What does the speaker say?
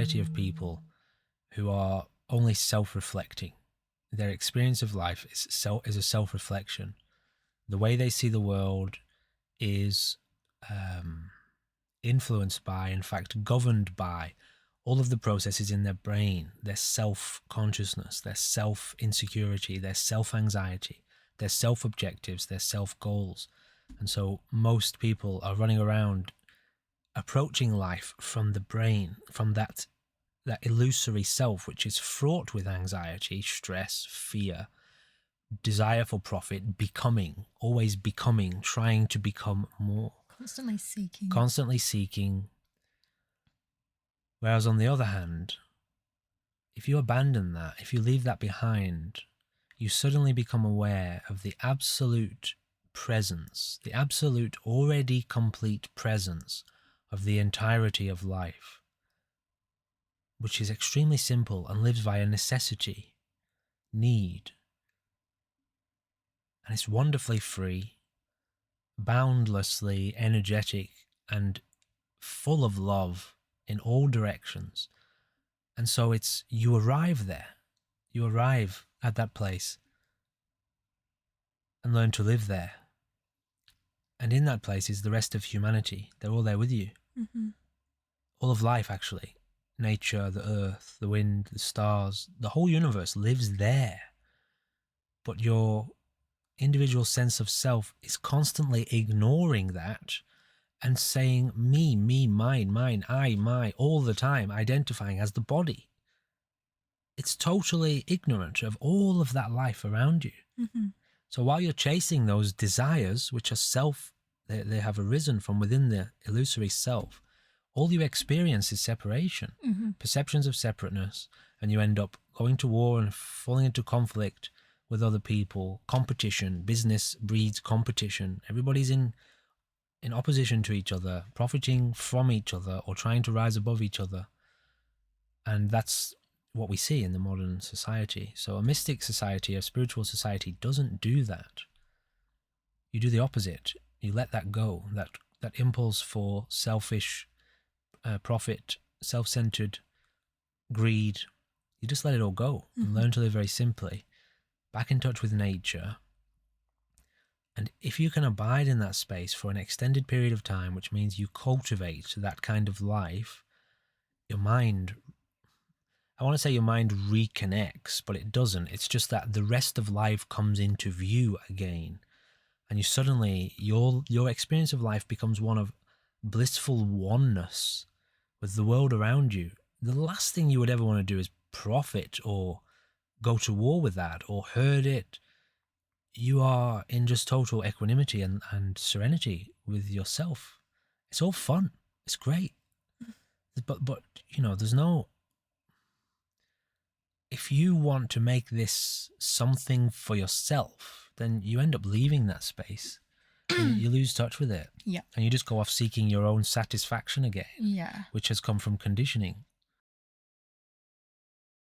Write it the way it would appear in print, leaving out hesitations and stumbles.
society of people who are only self-reflecting. Their experience of life is a self-reflection. The way they see the world is influenced by, in fact, governed by all of the processes in their brain, their self-consciousness, their self-insecurity, their self-anxiety, their self-objectives, their self-goals. And so most people are running around approaching life from the brain, from that illusory self, which is fraught with anxiety, stress, fear, desire for profit, becoming, always becoming, trying to become more. Constantly seeking. Whereas on the other hand, if you abandon that, if you leave that behind, you suddenly become aware of the absolute presence, the absolute already complete presence of the entirety of life, which is extremely simple and lives via necessity, need. And it's wonderfully free, boundlessly energetic, and full of love in all directions. And so you arrive there. You arrive at that place and learn to live there. And in that place is the rest of humanity. They're all there with you. Mm-hmm. All of life, actually. Nature, the earth, the wind, the stars, the whole universe lives there. But your individual sense of self is constantly ignoring that and saying me, mine, I, my, all the time, identifying as the body. It's totally ignorant of all of that life around you. Mm-hmm. So while you're chasing those desires, which are they have arisen from within the illusory self, all you experience is separation, perceptions of separateness, and you end up going to war and falling into conflict with other people, competition. Business breeds competition. Everybody's in opposition to each other, profiting from each other or trying to rise above each other. And that's what we see in the modern society. So a mystic society, a spiritual society doesn't do that. You do the opposite. You let that go, that impulse for selfish profit, self-centered greed. You just let it all go and learn to live very simply, back in touch with nature. And if you can abide in that space for an extended period of time, which means you cultivate that kind of life, your mind, I want to say your mind reconnects, but it doesn't. It's just that the rest of life comes into view again. And you suddenly, your experience of life becomes one of blissful oneness with the world around you. The last thing you would ever want to do is profit or go to war with that or hurt it. You are in just total equanimity and serenity with yourself. It's all fun. It's great. But you know, there's no... If you want to make this something for yourself, then you end up leaving that space. You lose touch with it. Yeah. And you just go off seeking your own satisfaction again. Yeah. Which has come from conditioning.